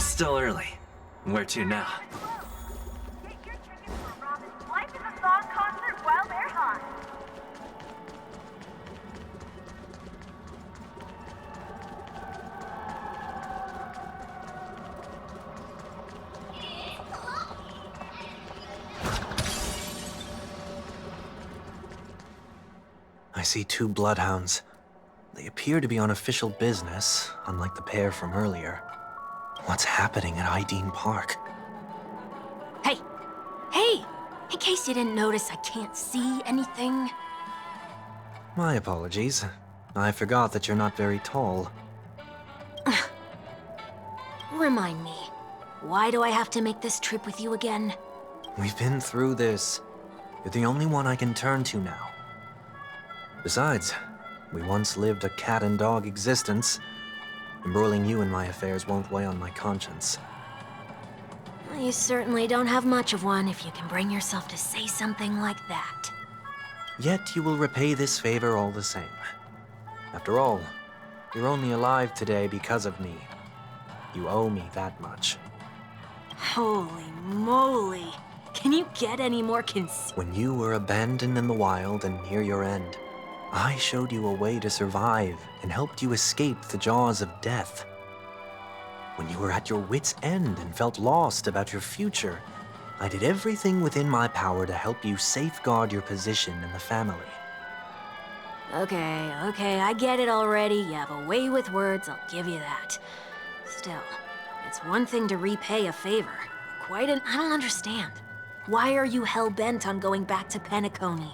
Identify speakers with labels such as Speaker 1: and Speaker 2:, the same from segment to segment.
Speaker 1: Still early. Where to now?
Speaker 2: Get your tickets for Robin's Life in the Song concert while they're hot.
Speaker 3: I see two bloodhounds. They appear to be on official business, unlike the pair from earlier. What's happening at Ideen Park?
Speaker 4: Hey! Hey! In case you didn't notice, I can't see anything.
Speaker 3: My apologies. I forgot that you're not very tall.
Speaker 4: Remind me, why do I have to make this trip with you again?
Speaker 3: We've been through this. You're the only one I can turn to now. Besides, we once lived a cat-and-dog existence. Embroiling you in my affairs won't weigh on my conscience.
Speaker 4: Well, you certainly don't have much of one if you can bring yourself to say something like that.
Speaker 3: Yet you will repay this favor all the same. After all, you're only alive today because of me. You owe me that much.
Speaker 4: Holy moly! Can you get any more
Speaker 3: When you were abandoned in the wild and near your end, I showed you a way to survive and helped you escape the jaws of death. When you were at your wit's end and felt lost about your future, I did everything within my power to help you safeguard your position in the family.
Speaker 4: Okay, I get it already. You have a way with words, I'll give you that. Still, it's one thing to repay a favor. I don't understand. Why are you hell-bent on going back to Penacony?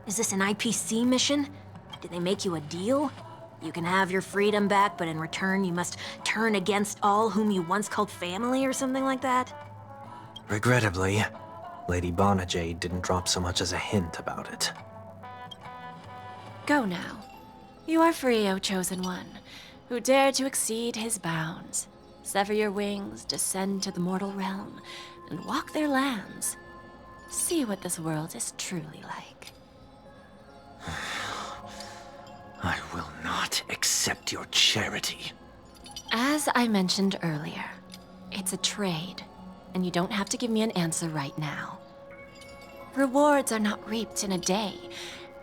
Speaker 4: Is this an IPC mission? Did they make you a deal? You can have your freedom back, but in return you must turn against all whom you once called family or something like that?
Speaker 3: Regrettably, Lady Bonajade didn't drop so much as a hint about it.
Speaker 5: Go now. You are free, O Chosen One, who dared to exceed his bounds. Sever your wings, descend to the mortal realm, and walk their lands. See what this world is truly like.
Speaker 3: I will not accept your charity.
Speaker 5: As I mentioned earlier, it's a trade, and you don't have to give me an answer right now. Rewards are not reaped in a day,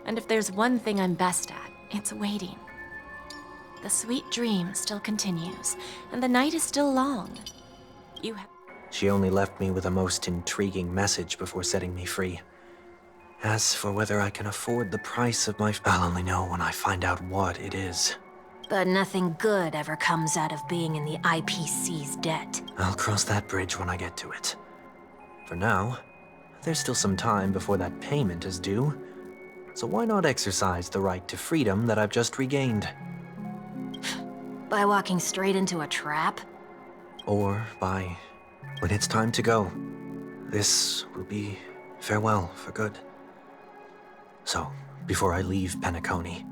Speaker 5: and if there's one thing I'm best at, it's waiting. The sweet dream still continues, and the night is still long.
Speaker 3: She only left me with a most intriguing message before setting me free. As for whether I can afford the price of I'll only know when I find out what it is.
Speaker 4: But nothing good ever comes out of being in the IPC's debt.
Speaker 3: I'll cross that bridge when I get to it. For now, there's still some time before that payment is due. So why not exercise the right to freedom that I've just regained?
Speaker 4: By walking straight into a trap?
Speaker 3: Or by when it's time to go. This will be farewell for good. So, before I leave Penacony,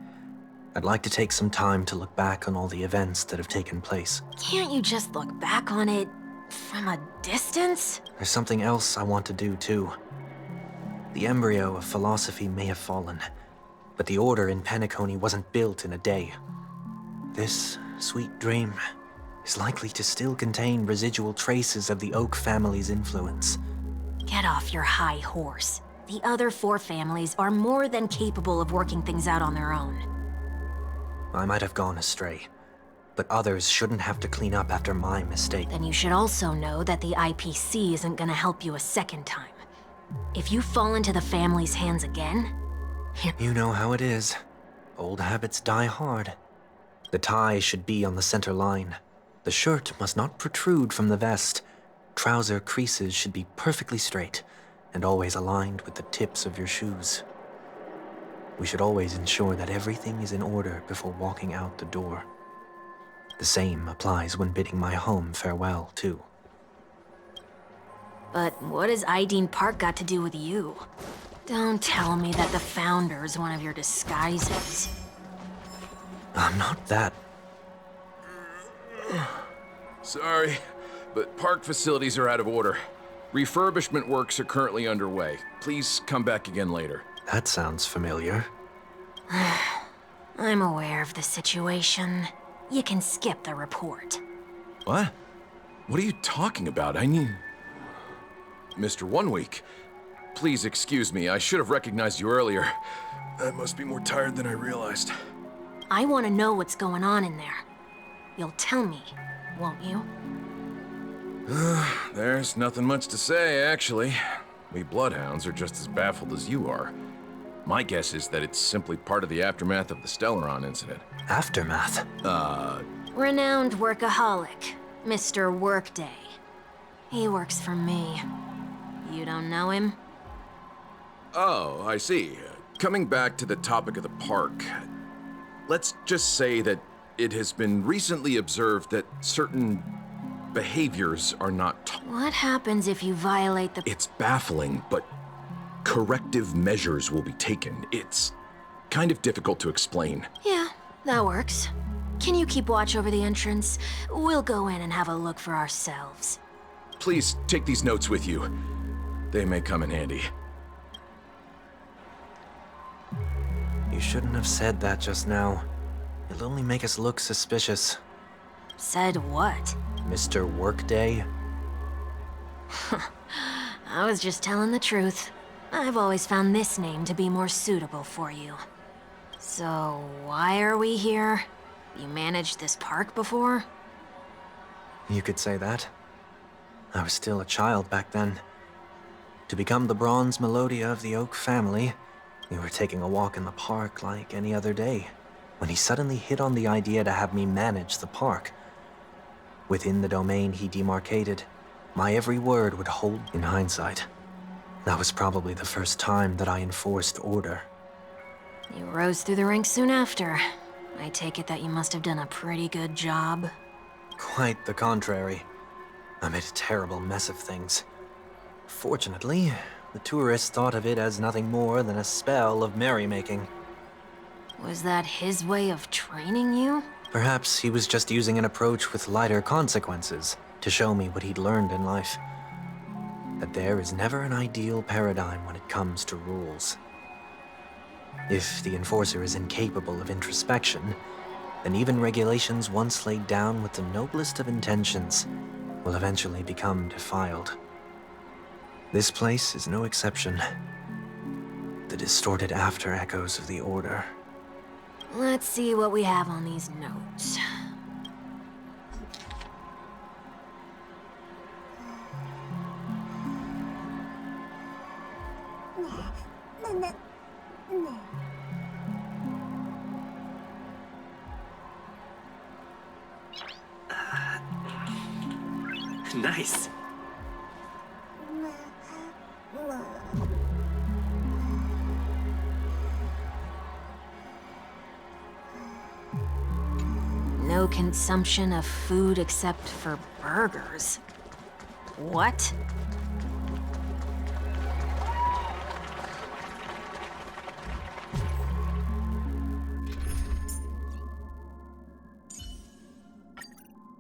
Speaker 3: I'd like to take some time to look back on all the events that have taken place.
Speaker 4: Can't you just look back on it from a distance?
Speaker 3: There's something else I want to do too. The embryo of philosophy may have fallen, but the order in Penacony wasn't built in a day. This sweet dream is likely to still contain residual traces of the Oak family's influence.
Speaker 4: Get off your high horse. The other 4 families are more than capable of working things out on their own.
Speaker 3: I might have gone astray, but others shouldn't have to clean up after my mistake.
Speaker 4: Then you should also know that the IPC isn't gonna help you a second time. If you fall into the family's hands again...
Speaker 3: You know how it is. Old habits die hard. The tie should be on the center line. The shirt must not protrude from the vest. Trouser creases should be perfectly straight, and always aligned with the tips of your shoes. We should always ensure that everything is in order before walking out the door. The same applies when bidding my home farewell, too.
Speaker 4: But what has Ideen Park got to do with you? Don't tell me that the Founder's one of your disguises.
Speaker 3: I'm not that.
Speaker 6: Sorry, but park facilities are out of order. Refurbishment works are currently underway. Please come back again later.
Speaker 3: That sounds familiar.
Speaker 4: I'm aware of the situation. You can skip the report.
Speaker 3: What?
Speaker 6: What are you talking about? I need... Mr. 1 Week, please excuse me. I should have recognized you earlier. I must be more tired than I realized.
Speaker 4: I want to know what's going on in there. You'll tell me, won't you?
Speaker 6: There's nothing much to say, actually. We Bloodhounds are just as baffled as you are. My guess is that it's simply part of the aftermath of the Stellaron incident.
Speaker 3: Aftermath?
Speaker 4: Renowned workaholic, Mr. Workday. He works for me. You don't know him?
Speaker 6: Oh, I see. Coming back to the topic of the park, let's just say that it has been recently observed that certain behaviors are not...
Speaker 4: What happens if you violate the...
Speaker 6: It's baffling, but corrective measures will be taken. It's kind of difficult to explain.
Speaker 4: Yeah, that works. Can you keep watch over the entrance? We'll go in and have a look for ourselves.
Speaker 6: Please take these notes with you. They may come in handy.
Speaker 3: You shouldn't have said that just now. It'll only make us look suspicious.
Speaker 4: Said what?
Speaker 3: Mr. Workday?
Speaker 4: I was just telling the truth. I've always found this name to be more suitable for you. So, why are we here? You managed this park before?
Speaker 3: You could say that. I was still a child back then. To become the bronze Melodia of the Oak family, we were taking a walk in the park like any other day, when he suddenly hit on the idea to have me manage the park. Within the domain he demarcated, my every word would hold in hindsight. That was probably the first time that I enforced order.
Speaker 4: You rose through the ranks soon after. I take it that you must have done a pretty good job.
Speaker 3: Quite the contrary. I made a terrible mess of things. Fortunately, the tourists thought of it as nothing more than a spell of merrymaking.
Speaker 4: Was that his way of training you?
Speaker 3: Perhaps he was just using an approach with lighter consequences to show me what he'd learned in life. That there is never an ideal paradigm when it comes to rules. If the enforcer is incapable of introspection, then even regulations once laid down with the noblest of intentions will eventually become defiled. This place is no exception. The distorted after echoes of the Order.
Speaker 4: Let's see what we have on these notes.
Speaker 1: Nice.
Speaker 4: No consumption of food except for burgers. What?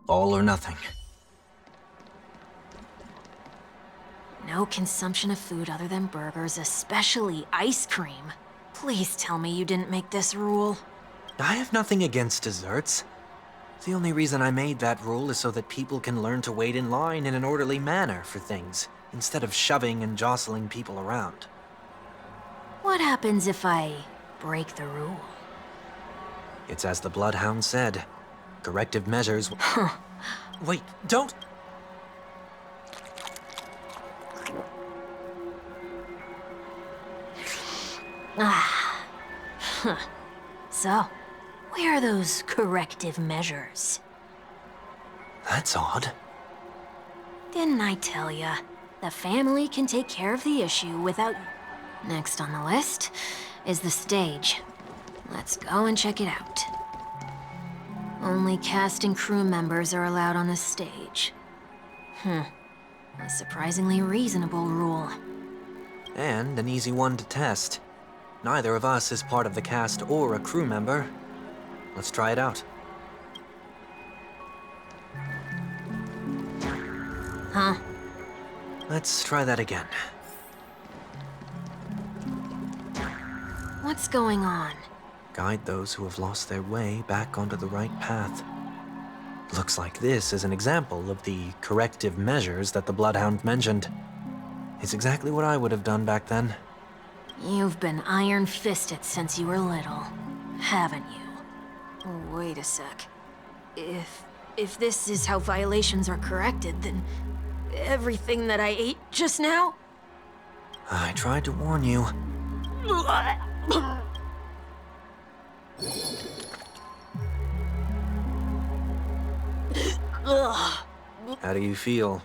Speaker 3: All or nothing.
Speaker 4: No consumption of food other than burgers, especially ice cream. Please tell me you didn't make this rule.
Speaker 3: I have nothing against desserts. The only reason I made that rule is so that people can learn to wait in line in an orderly manner for things, instead of shoving and jostling people around.
Speaker 4: What happens if I break the rule?
Speaker 3: It's as the Bloodhound said. Corrective measures... Wait, don't...
Speaker 4: So, where are those corrective measures?
Speaker 3: That's odd.
Speaker 4: Didn't I tell ya? The family can take care of the issue without... Next on the list is the stage. Let's go and check it out. Only cast and crew members are allowed on the stage. A surprisingly reasonable rule.
Speaker 3: And an easy one to test. Neither of us is part of the cast or a crew member. Let's try it out.
Speaker 4: Huh?
Speaker 3: Let's try that again.
Speaker 4: What's going on?
Speaker 3: Guide those who have lost their way back onto the right path. Looks like this is an example of the corrective measures that the Bloodhound mentioned. It's exactly what I would have done back then.
Speaker 4: You've been iron-fisted since you were little, haven't you? Wait a sec. If this is how violations are corrected, then everything that I ate just now?
Speaker 3: I tried to warn you.
Speaker 4: Ugh.
Speaker 3: How do you feel?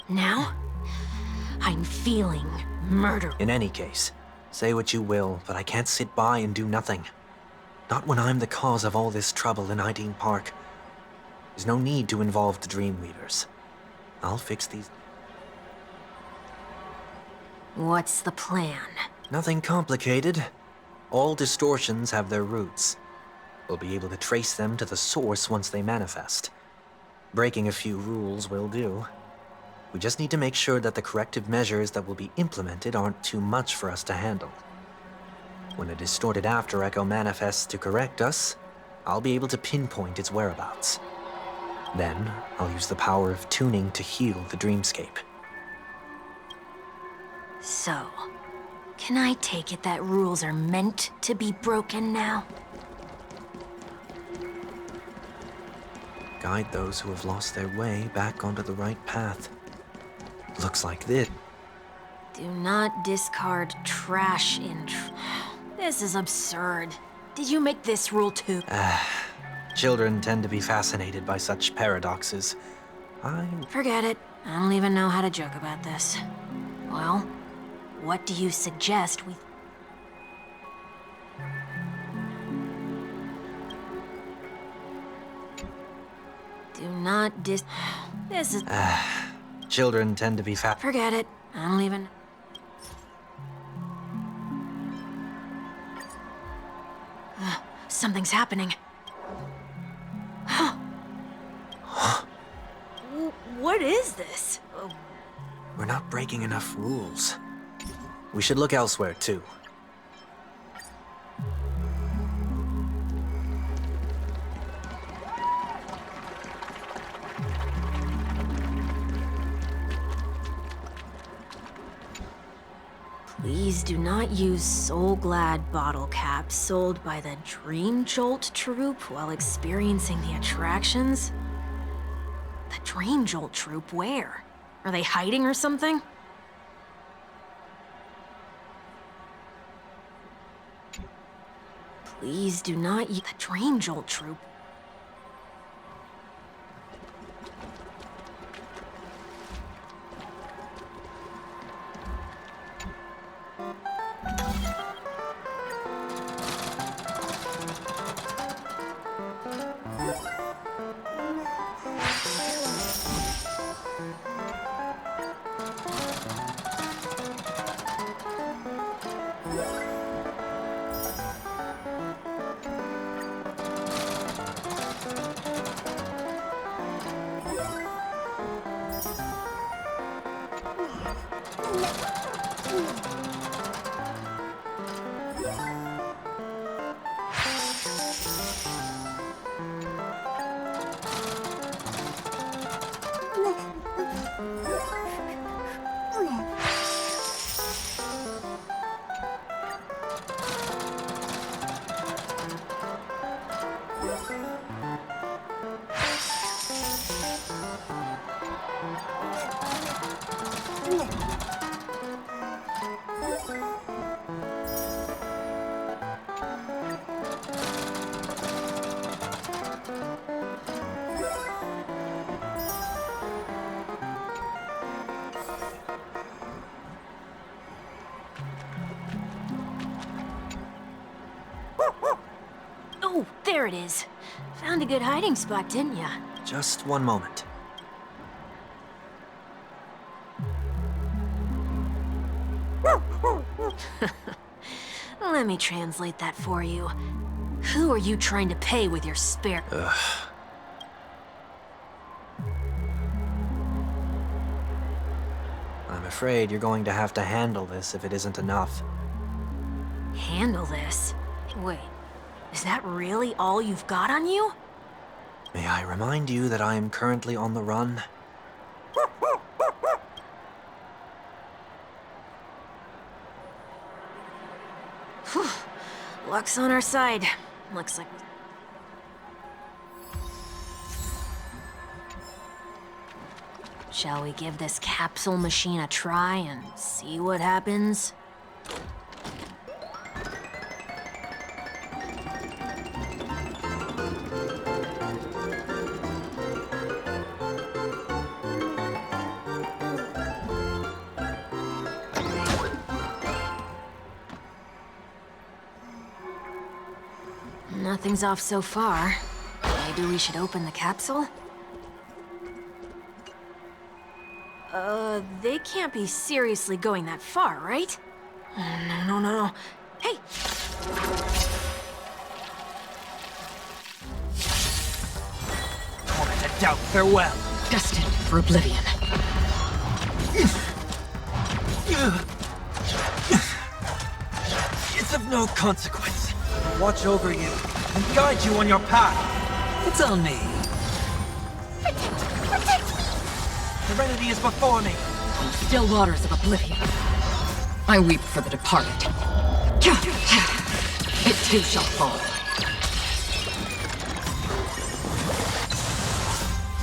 Speaker 4: Now, I'm feeling murder.
Speaker 3: In any case, say what you will, but I can't sit by and do nothing. Not when I'm the cause of all this trouble in Ideen Park. There's no need to involve the Dreamweavers. I'll fix these.
Speaker 4: What's the plan?
Speaker 3: Nothing complicated. All distortions have their roots. We'll be able to trace them to the source once they manifest. Breaking a few rules will do. We just need to make sure that the corrective measures that will be implemented aren't too much for us to handle. When a distorted after echo manifests to correct us, I'll be able to pinpoint its whereabouts. Then, I'll use the power of tuning to heal the dreamscape.
Speaker 4: So, can I take it that rules are meant to be broken now?
Speaker 3: Guide those who have lost their way back onto the right path. Looks like this.
Speaker 4: Do not discard trash in This is absurd. Did you make this rule too?
Speaker 3: Children tend to be fascinated by such paradoxes.
Speaker 4: Forget it. I don't even know how to joke about this. Well, what do you suggest we... Do not This is...
Speaker 3: Children tend to be
Speaker 4: Forget it. I don't even... Something's happening. What is this?
Speaker 3: We're not breaking enough rules. We should look elsewhere, too.
Speaker 4: Please do not use Soul Glad bottle caps sold by the Dream Jolt troupe while experiencing the attractions. The Dream Jolt troupe, where? Are they hiding or something? Please do not use the Dream Jolt troupe. Oh, there it is. Found a good hiding spot, didn't ya?
Speaker 3: Just one moment.
Speaker 4: Let me translate that for you. Who are you trying to pay with your spare...
Speaker 3: I'm afraid you're going to have to handle this if it isn't enough.
Speaker 4: Handle this? Wait, is that really all you've got on you?
Speaker 3: May I remind you that I am currently on the run?
Speaker 4: Luck's on our side. Looks like... Shall we give this capsule machine a try and see what happens? Nothing's off so far. Maybe we should open the capsule? They can't be seriously going that far, right? No. Hey!
Speaker 3: Moment of doubt, farewell.
Speaker 4: Destined for oblivion.
Speaker 3: It's of no consequence. Watch over you and guide you on your path. It's on me. Serenity is before me.
Speaker 7: Still waters of oblivion. I weep for the departed. It too shall fall.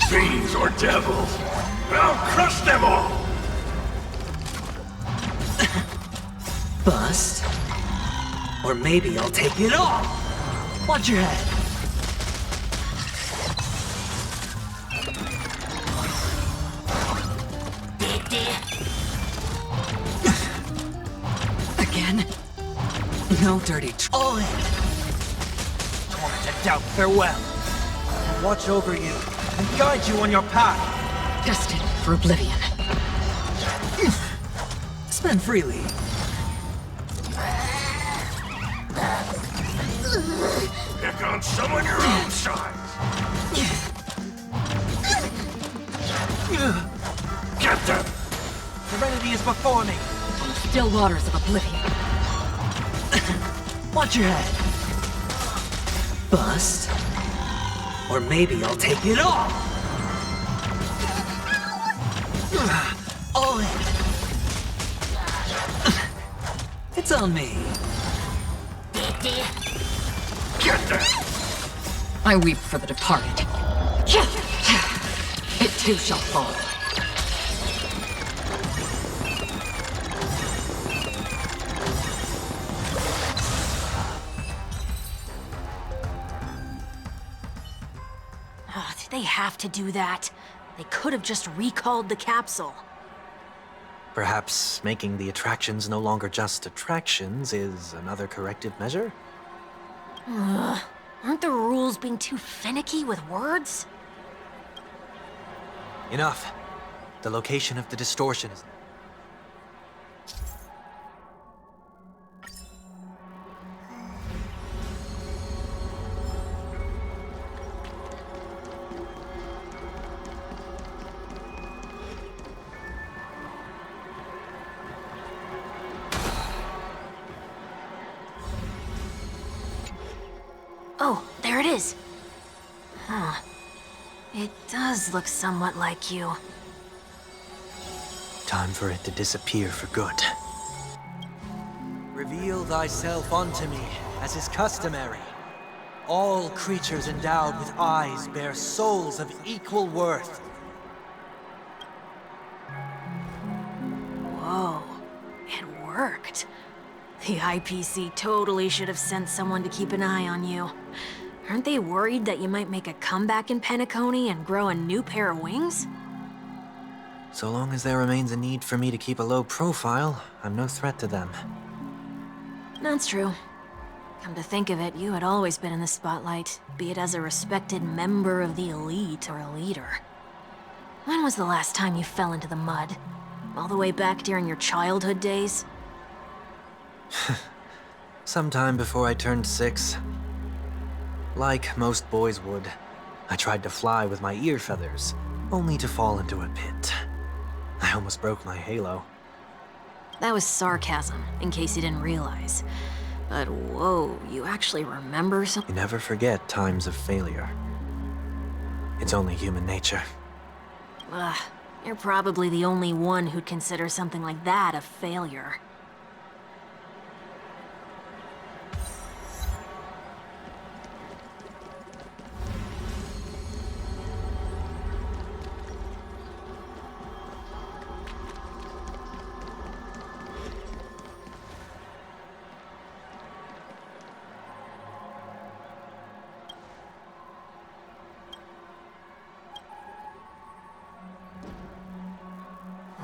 Speaker 1: Fiends or devils, I'll crush them all!
Speaker 8: Bust. Or maybe I'll take it off. Watch your head.
Speaker 7: Again?
Speaker 8: No dirty all in. Moment of doubt, farewell. Watch over you and guide you on your path.
Speaker 7: Destined for oblivion.
Speaker 8: Spend freely.
Speaker 1: Pick on someone your own size! Get them!
Speaker 8: Serenity is before me.
Speaker 7: Still waters of oblivion.
Speaker 8: Watch your head. Bust. Or maybe I'll take it off. All in. It's on me.
Speaker 1: Get them!
Speaker 7: I weep for the departed. It too shall fall.
Speaker 4: Oh, did they have to do that? They could have just recalled the capsule.
Speaker 3: Perhaps making the attractions no longer just attractions is another corrective measure?
Speaker 4: Aren't the rules being too finicky with words?
Speaker 3: Enough. The location of the distortion is...
Speaker 4: Oh, there it is. Huh. It does look somewhat like you.
Speaker 3: Time for it to disappear for good. Reveal thyself unto me, as is customary. All creatures endowed with eyes bear souls of equal worth.
Speaker 4: Whoa. It worked. The IPC totally should have sent someone to keep an eye on you. Aren't they worried that you might make a comeback in Penacony and grow a new pair of wings?
Speaker 3: So long as there remains a need for me to keep a low profile, I'm no threat to them.
Speaker 4: That's true. Come to think of it, you had always been in the spotlight, be it as a respected member of the elite or a leader. When was the last time you fell into the mud? All the way back during your childhood days?
Speaker 3: Sometime before I turned 6. Like most boys would, I tried to fly with my ear feathers, only to fall into a pit. I almost broke my halo.
Speaker 4: That was sarcasm, in case you didn't realize. But whoa, you actually remember
Speaker 3: You never forget times of failure. It's only human nature.
Speaker 4: Ugh, you're probably the only one who'd consider something like that a failure.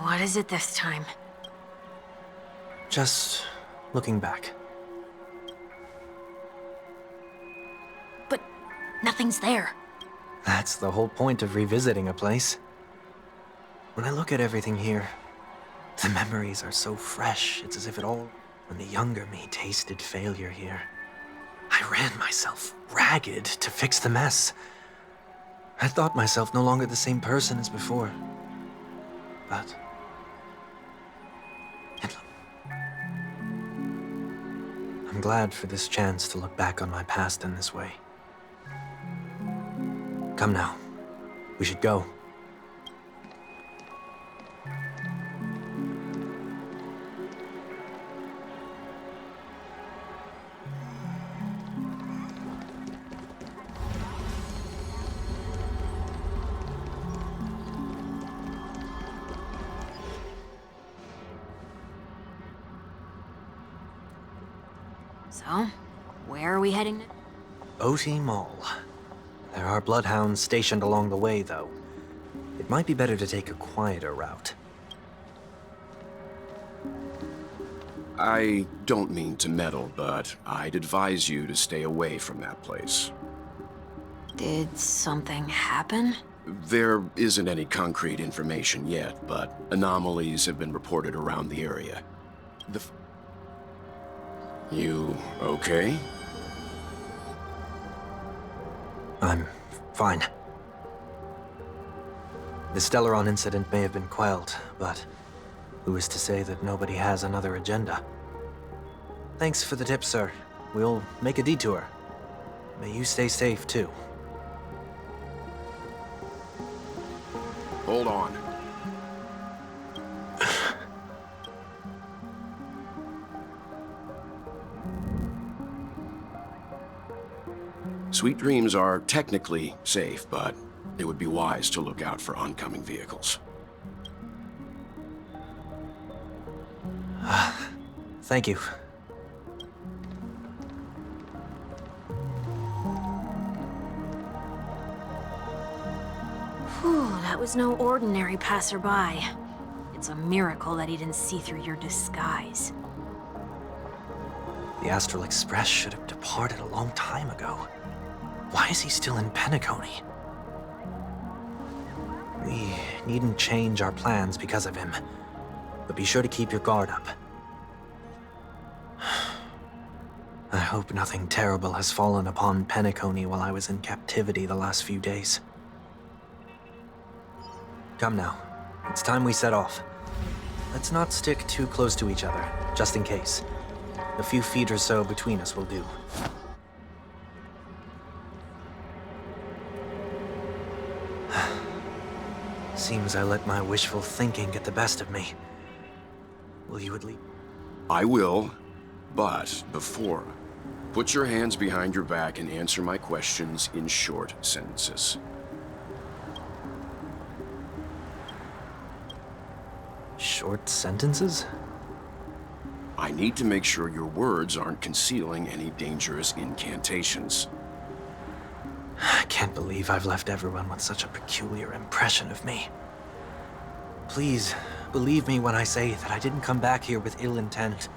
Speaker 4: What is it this time?
Speaker 3: Just looking back.
Speaker 4: But nothing's there.
Speaker 3: That's the whole point of revisiting a place. When I look at everything here, the memories are so fresh, it's as if it all... When the younger me tasted failure here, I ran myself ragged to fix the mess. I thought myself no longer the same person as before. But... I'm glad for this chance to look back on my past in this way. Come now. We should go.
Speaker 4: So, where are we heading now?
Speaker 3: OT Mall. There are bloodhounds stationed along the way, though. It might be better to take a quieter route.
Speaker 9: I don't mean to meddle, but I'd advise you to stay away from that place.
Speaker 4: Did something happen?
Speaker 9: There isn't any concrete information yet, but anomalies have been reported around the area. You okay?
Speaker 3: I'm fine. The Stellaron incident may have been quelled, but who is to say that nobody has another agenda? Thanks for the tip, sir. We'll make a detour. May you stay safe, too.
Speaker 9: Hold on. Sweet Dreams are technically safe, but it would be wise to look out for oncoming vehicles.
Speaker 3: Thank you.
Speaker 4: Whew, that was no ordinary passerby. It's a miracle that he didn't see through your disguise.
Speaker 3: The Astral Express should have departed a long time ago. Why is he still in Penacony? We needn't change our plans because of him, but be sure to keep your guard up. I hope nothing terrible has fallen upon Penacony while I was in captivity the last few days. Come now, it's time we set off. Let's not stick too close to each other, just in case. A few feet or so between us will do. Seems I let my wishful thinking get the best of me. Will you at least...
Speaker 9: I will, but before, put your hands behind your back and answer my questions in short sentences.
Speaker 3: Short sentences?
Speaker 9: I need to make sure your words aren't concealing any dangerous incantations.
Speaker 3: I can't believe I've left everyone with such a peculiar impression of me. Please, believe me when I say that I didn't come back here with ill intent.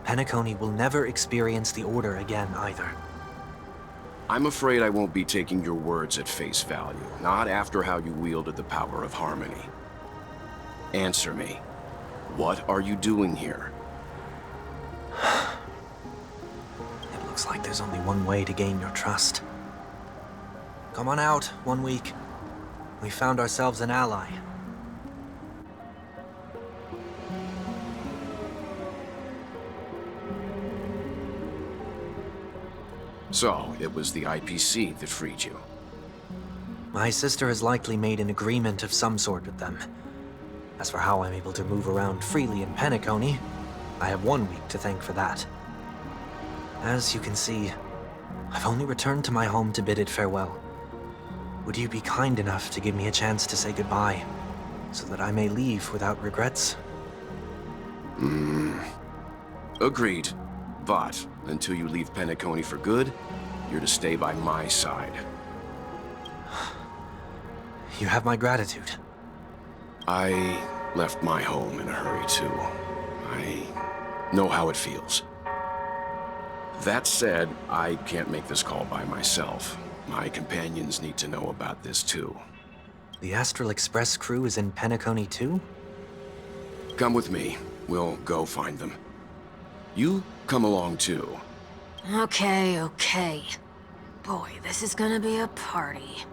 Speaker 3: Penacony will never experience the Order again, either.
Speaker 9: I'm afraid I won't be taking your words at face value, not after how you wielded the power of harmony. Answer me. What are you doing here?
Speaker 3: It looks like there's only one way to gain your trust. Come on out, 1 week. We found ourselves an ally.
Speaker 9: So, it was the IPC that freed you.
Speaker 3: My sister has likely made an agreement of some sort with them. As for how I'm able to move around freely in Penacony, I have 1 week to thank for that. As you can see, I've only returned to my home to bid it farewell. Would you be kind enough to give me a chance to say goodbye, so that I may leave without regrets?
Speaker 9: Agreed. But until you leave Penacony for good, you're to stay by my side.
Speaker 3: You have my gratitude.
Speaker 9: I left my home in a hurry, too. I know how it feels. That said, I can't make this call by myself. My companions need to know about this, too.
Speaker 3: The Astral Express crew is in Penacony too?
Speaker 9: Come with me. We'll go find them. You come along, too.
Speaker 4: Okay, okay. Boy, this is gonna be a party.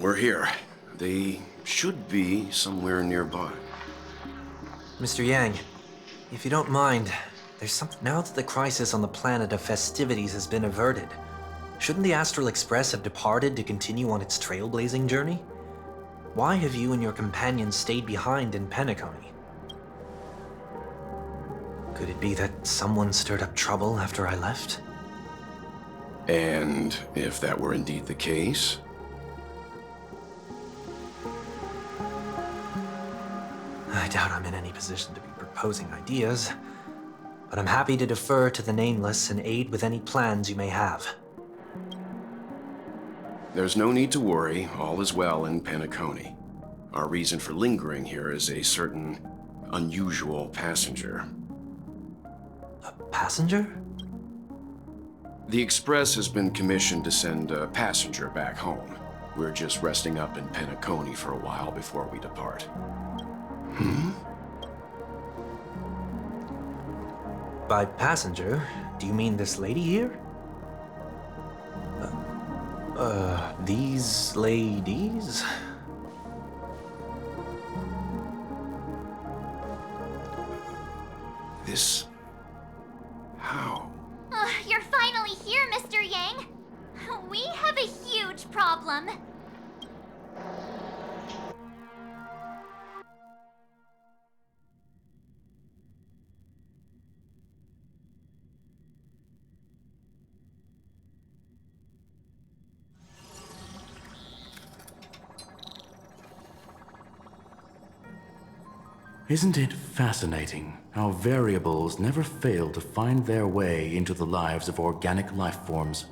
Speaker 9: We're here. They should be somewhere nearby.
Speaker 3: Mr. Yang, if you don't mind, there's something. Now that the crisis on the planet of festivities has been averted, shouldn't the Astral Express have departed to continue on its trailblazing journey? Why have you and your companions stayed behind in Penacony? Could it be that someone stirred up trouble after I left?
Speaker 9: And if that were indeed the case,
Speaker 3: I doubt I'm in any position to be proposing ideas, but I'm happy to defer to the Nameless and aid with any plans you may have.
Speaker 9: there's no need to worry. All is well in Penacony. Our reason for lingering here is a certain unusual passenger.
Speaker 3: A passenger?
Speaker 9: The Express has been commissioned to send a passenger back home. We're just resting up in Penacony for a while before we depart.
Speaker 3: By passenger, do you mean this lady here? These ladies?
Speaker 9: This... how?
Speaker 2: You're finally here, Mr. Yang. We have a huge problem.
Speaker 10: Isn't it fascinating how variables never fail to find their way into the lives of organic life forms?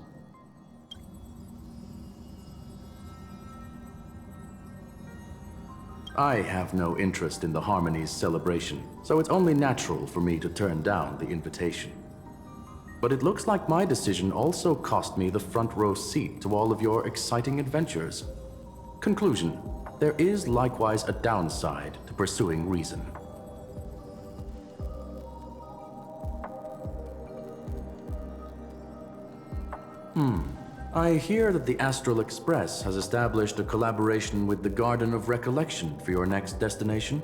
Speaker 10: I have no interest in the Harmony's celebration, so it's only natural for me to turn down the invitation. But it looks like my decision also cost me the front row seat to all of your exciting adventures. Conclusion: there is likewise a downside to pursuing reason. I hear that the Astral Express has established a collaboration with the Garden of Recollection for your next destination.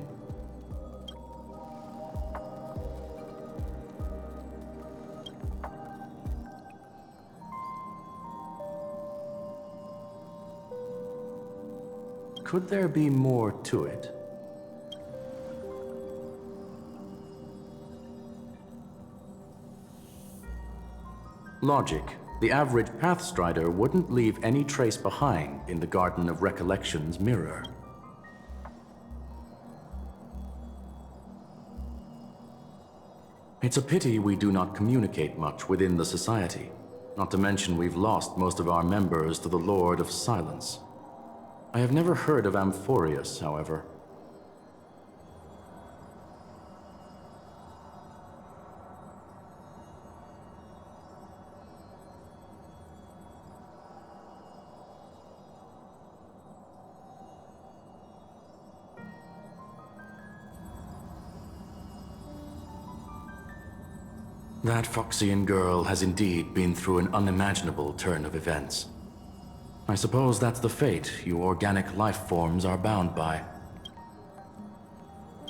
Speaker 10: Could there be more to it? Logic. The average Pathstrider wouldn't leave any trace behind in the Garden of Recollection's mirror. It's a pity we do not communicate much within the society. Not to mention we've lost most of our members to the Lord of Silence. I have never heard of Amphorius, however. That Foxian girl has indeed been through an unimaginable turn of events. I suppose that's the fate you organic life forms are bound by.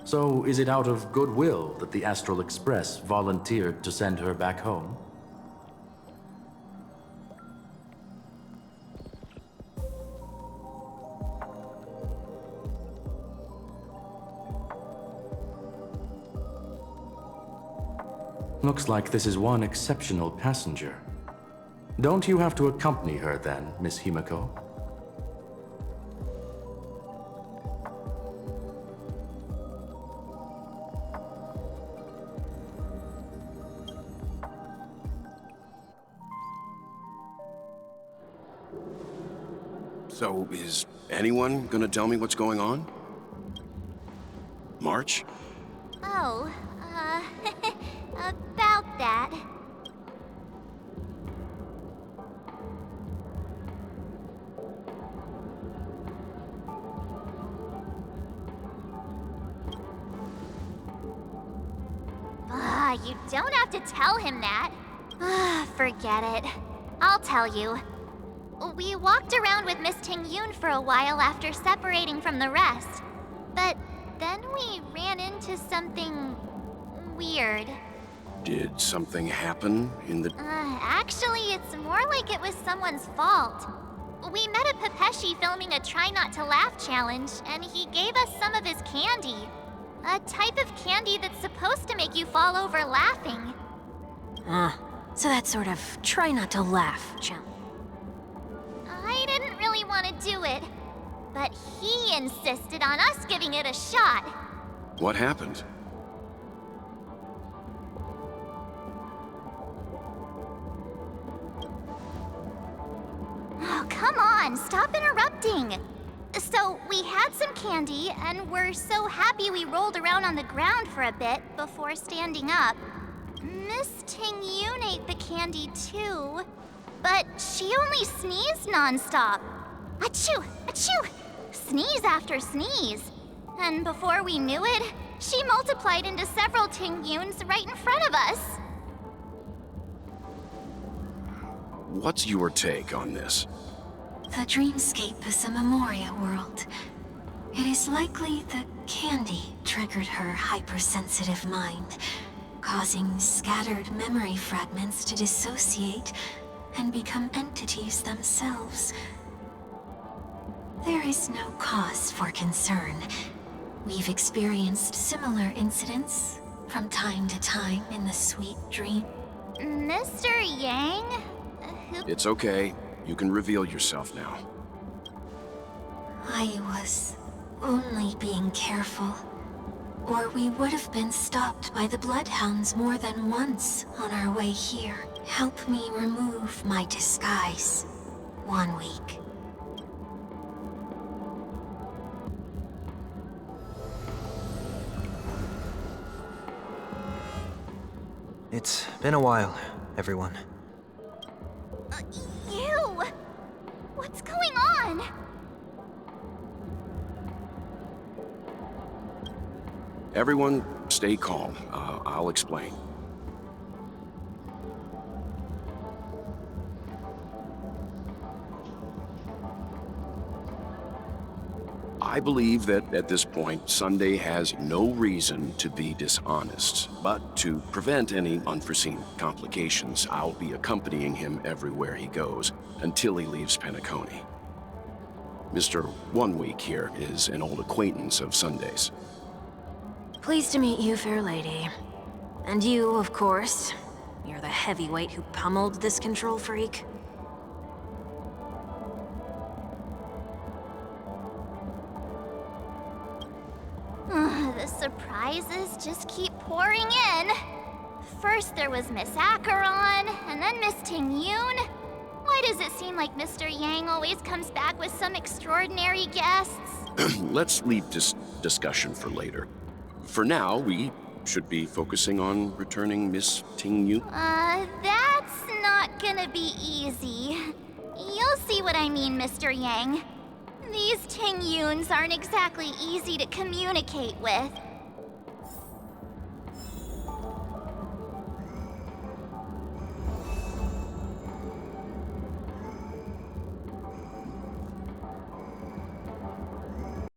Speaker 10: So, is it out of goodwill that the Astral Express volunteered to send her back home? Looks like this is one exceptional passenger. Don't you have to accompany her then, Miss Himiko?
Speaker 9: So, is anyone gonna tell me what's going on? March?
Speaker 2: Oh, about that. You don't have to tell him that. Forget it. I'll tell you. We walked around with Miss Ting-Yun for a while after separating from the rest. But then we ran into something weird.
Speaker 9: Did something happen in the...
Speaker 2: Actually, it's more like it was someone's fault. We met a Pepeshi filming a Try Not to Laugh challenge, and he gave us some of his candy. A type of candy that's supposed to make you fall over laughing.
Speaker 4: So that sort of try not to laugh challenge.
Speaker 2: I didn't really want to do it, but he insisted on us giving it a shot.
Speaker 9: What happened?
Speaker 2: Oh, come on, stop interrupting. So, we had some candy, and we're so happy we rolled around on the ground for a bit before standing up. Miss Ting-Yun ate the candy too, but she only sneezed nonstop. Achoo! Achoo! Sneeze after sneeze. And before we knew it, she multiplied into several Ting-Yuns right in front of us.
Speaker 9: What's your take on this?
Speaker 11: The dreamscape is a Memoria world. It is likely the candy triggered her hypersensitive mind, causing scattered memory fragments to dissociate and become entities themselves. There is no cause for concern. We've experienced similar incidents from time to time in the sweet dream.
Speaker 2: Mr. Yang?
Speaker 9: It's okay. You can reveal yourself now.
Speaker 11: I was only being careful, or we would have been stopped by the Bloodhounds more than once on our way here. Help me remove my disguise. 1 week.
Speaker 3: It's been a while, everyone.
Speaker 2: You! What's going on?
Speaker 9: Everyone, stay calm. I'll explain. I believe that at this point, Sunday has no reason to be dishonest. But to prevent any unforeseen complications, I'll be accompanying him everywhere he goes until he leaves Penacony. Mr. 1 Week here is an old acquaintance of Sunday's.
Speaker 4: Pleased to meet you, fair lady. And you, of course. You're the heavyweight who pummeled this control freak.
Speaker 2: The surprises just keep pouring in. First there was Miss Acheron, and then Miss Ting-Yun. Why does it seem like Mr. Yang always comes back with some extraordinary guests?
Speaker 9: Let's leave this discussion for later. For now, we should be focusing on returning Miss Ting-Yun.
Speaker 2: That's not gonna be easy. You'll see what I mean, Mr. Yang. These Ting-Yuns aren't exactly easy to communicate with.